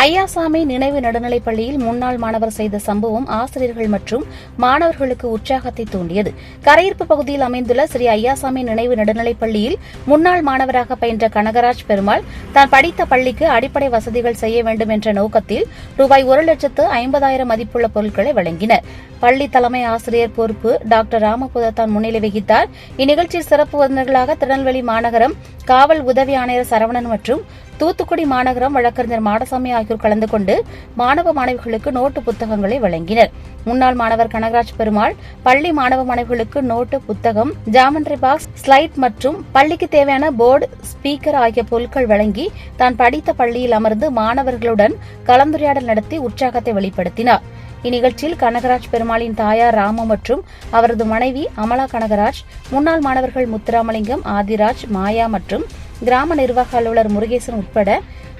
ஐயாசாமி நினைவு நடுநிலைப்பள்ளியில் முன்னாள் மாணவர் செய்த சம்பவம் ஆசிரியர்கள் மற்றும் மாணவர்களுக்கு உற்சாகத்தை தூண்டியது. கரையிருப்பு பகுதியில் அமைந்துள்ள ஸ்ரீ ஐயாசாமி நினைவு நடுநிலைப்பள்ளியில் முன்னாள் மாணவராக பயின்ற கனகராஜ் பெருமாள் தான் படித்த பள்ளிக்கு அடிப்படை வசதிகள் செய்ய வேண்டும் என்ற நோக்கத்தில் ரூபாய் 1,50,000 மதிப்புள்ள பொருட்களை வழங்கினர். பள்ளி தலைமை ஆசிரியர் பொறுப்பு டாக்டர் ராமபுதத்தான் முன்னிலை வகித்தார். இந்நிகழ்ச்சியில் சிறப்பு விருந்தினர்களாக திருநெல்வேலி மாநகரம் காவல் உதவி ஆணையர் சரவணன் மற்றும் தூத்துக்குடி மாநகரம் வழக்கறிஞர் மாடசாமி ஆகியோர் கலந்து கொண்டு மாணவ மாணவிகளுக்கு நோட்டு புத்தகங்களை வழங்கினர். முன்னாள் மாணவர் கனகராஜ் பெருமாள் பள்ளி மாணவ மாணவிகளுக்கு நோட்டு புத்தகம், ஜாமெண்ட்ரி பாக்ஸ், ஸ்லைட் மற்றும் பள்ளிக்கு தேவையான போர்டு, ஸ்பீக்கர் ஆகிய பொருட்கள் வழங்கி தான் படித்த பள்ளியில் அமர்ந்து மாணவர்களுடன் கலந்துரையாடல் நடத்தி உற்சாகத்தை வெளிப்படுத்தினார். இந்நிகழ்ச்சியில் கனகராஜ் பெருமாளின் தாயார் ராமு மற்றும் அவரது மனைவி அமலா கனகராஜ், முன்னாள் மாணவர்கள் முத்துராமலிங்கம், ஆதிராஜ், மாயா மற்றும் கிராம நிர்வாக அலுவலர் முருகேசன் உட்பட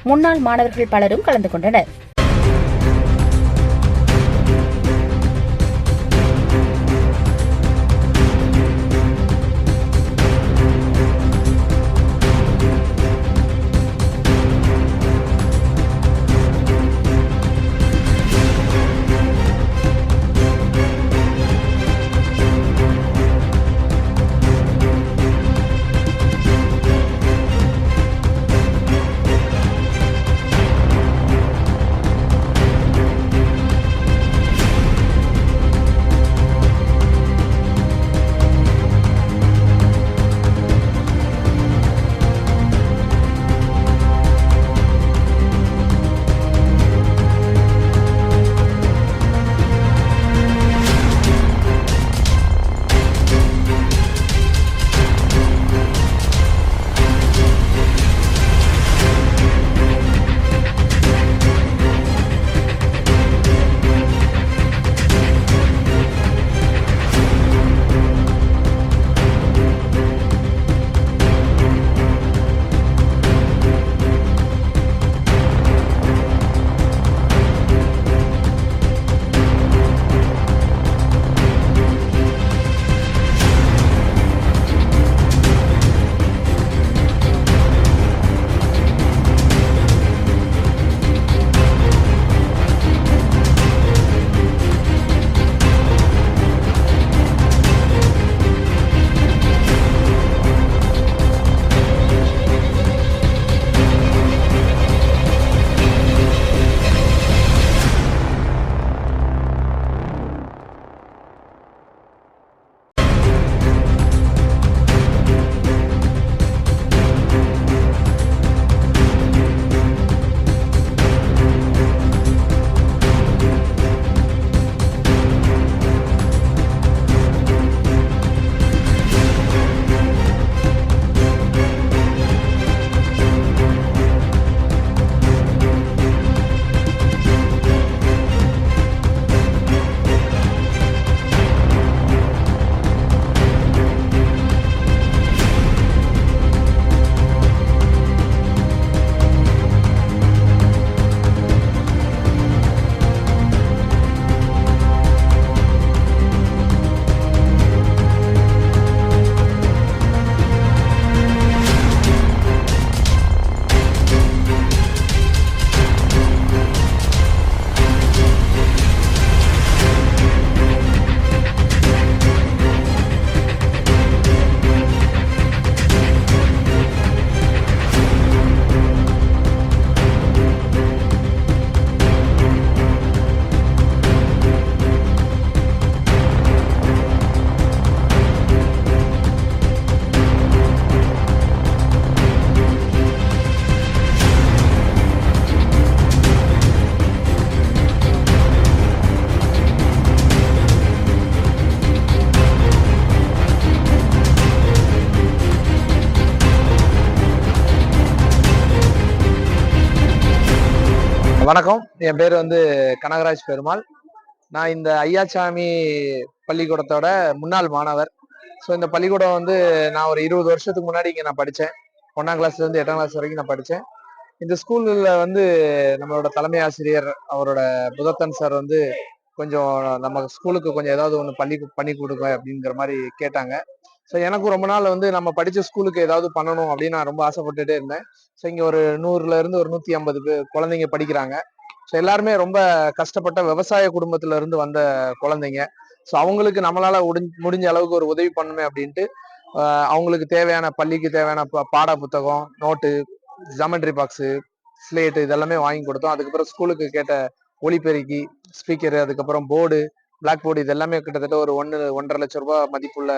முன்னாள் மாணவர்கள் பலரும் கலந்து கொண்டனர். வணக்கம். என் பேர் கனகராஜ் பெருமாள். நான் இந்த ஐயாசாமி பள்ளிக்கூடத்தோட முன்னாள் மாணவர். ஸோ இந்த பள்ளிக்கூடம் நான் ஒரு 20 வருஷத்துக்கு முன்னாடி இங்கே நான் படித்தேன். 1ஆம் கிளாஸ்லேருந்து 8ஆம் கிளாஸ் வரைக்கும் நான் படித்தேன். இந்த ஸ்கூலில் நம்மளோட தலைமை ஆசிரியர் அவரோட புதத்தன் சார் கொஞ்சம் நம்ம ஸ்கூலுக்கு கொஞ்சம் ஏதாவது ஒன்று பண்ணி கொடுங்க அப்படிங்கிற மாதிரி கேட்டாங்க. ஸோ எனக்கும் ரொம்ப நாள் வந்து நம்ம படிச்ச ஸ்கூலுக்கு ஏதாவது பண்ணணும் அப்படின்னு நான் ரொம்ப ஆசைப்பட்டுட்டே இருந்தேன். ஸோ இங்க ஒரு 100ல இருந்து ஒரு 150 குழந்தைங்க படிக்கிறாங்க. ஸோ எல்லாருமே ரொம்ப கஷ்டப்பட்ட விவசாய குடும்பத்துல இருந்து வந்த குழந்தைங்க. ஸோ அவங்களுக்கு நம்மளால முடிஞ்ச அளவுக்கு ஒரு உதவி பண்ணுமே அப்படின்ட்டு அவங்களுக்கு தேவையான பள்ளிக்கு தேவையான பாட புத்தகம், நோட்டு, ஜாமெட்ரி பாக்ஸு, ஸ்லேட்டு இதெல்லாமே வாங்கி கொடுத்தோம். அதுக்கப்புறம் ஸ்கூலுக்கு கேட்ட ஒலிபெருக்கி, ஸ்பீக்கரு, அதுக்கப்புறம் போர்டு, பிளாக் போர்டு இது எல்லாமே கிட்டத்தட்ட ஒரு 1.5 லட்சம் ரூபாய் மதிப்புள்ள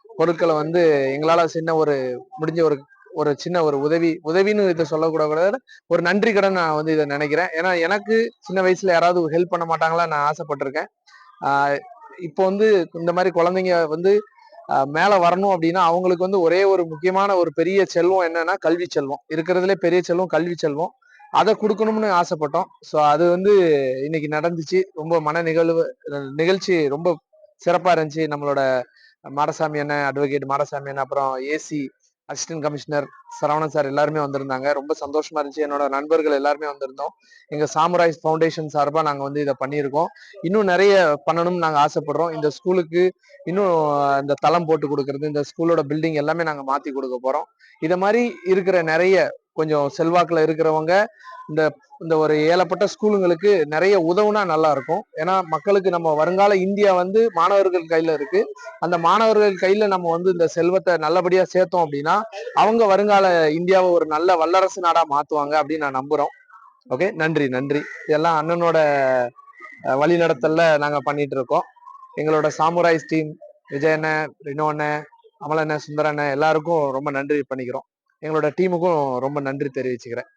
பொருட்களை வந்து எங்களால சின்ன ஒரு முடிஞ்ச ஒரு ஒரு சின்ன ஒரு உதவின்னு இதை சொல்லக்கூடாது, ஒரு நன்றி கடன் நான் வந்து இதை நினைக்கிறேன். ஏன்னா எனக்கு சின்ன வயசுல யாராவது ஹெல்ப் பண்ண மாட்டாங்களா நான் ஆசைப்பட்டிருக்கேன். ஆஹ் இப்போ வந்து இந்த மாதிரி குழந்தைங்க வந்து மேல வரணும் அப்படின்னா அவங்களுக்கு வந்து ஒரே ஒரு முக்கியமான ஒரு பெரிய செல்வம் என்னன்னா கல்வி செல்வம். இருக்கிறதுலே பெரிய செல்வம் கல்வி செல்வம். அதை கொடுக்கணும்னு ஆசைப்பட்டோம். ஸோ அது வந்து இன்னைக்கு நடந்துச்சு. ரொம்ப நிகழ்ச்சி ரொம்ப சிறப்பா இருந்துச்சு. நம்மளோட மாடசாமி அண்ணன், அட்வொகேட் மாடசாமி அண்ணன், அப்புறம் AC assistant commissioner Saravanan sir எல்லாருமே வந்திருந்தாங்க. ரொம்ப சந்தோஷமா இருந்துச்சு. என்னோட நண்பர்கள் எல்லாருமே வந்திருந்தோம். எங்க சாமுராய்ஸ் ஃபவுண்டேஷன் சார்பா நாங்க வந்து இதை பண்ணியிருக்கோம். இன்னும் நிறைய பண்ணணும்னு நாங்க ஆசைப்படுறோம். இந்த ஸ்கூலுக்கு இன்னும் இந்த தளம் போட்டு கொடுக்கறது, இந்த ஸ்கூலோட பில்டிங் எல்லாமே நாங்க மாத்தி கொடுக்க போறோம். இத மாதிரி இருக்கிற நிறைய கொஞ்சம் செல்வாக்குல இருக்கிறவங்க இந்த இந்த ஒரு ஏழப்பட்ட ஸ்கூலுங்களுக்கு நிறைய உதவுனா நல்லா இருக்கும். ஏன்னா மக்களுக்கு நம்ம வருங்கால இந்தியா வந்து மாணவர்கள் கையில இருக்கு. அந்த மாணவர்கள் கையில நம்ம வந்து இந்த செல்வத்தை நல்லபடியா சேர்த்தோம் அப்படின்னா அவங்க வருங்கால இந்தியாவை ஒரு நல்ல வல்லரசு நாடா மாத்துவாங்க அப்படின்னு நான் நம்புறோம். ஓகே, நன்றி நன்றி. இதெல்லாம் அண்ணனோட வழி நடத்தல்ல நாங்க பண்ணிட்டு இருக்கோம். எங்களோட சாமுராய்ஸ் டீம் விஜயண்ண, ரினோண்ண, அமலண்ண, சுந்தரண்ண எல்லாருக்கும் ரொம்ப நன்றி பண்ணிக்கிறோம். எங்களோட டீமுக்கும் ரொம்ப நன்றி தெரிவிச்சுக்கிறேன்.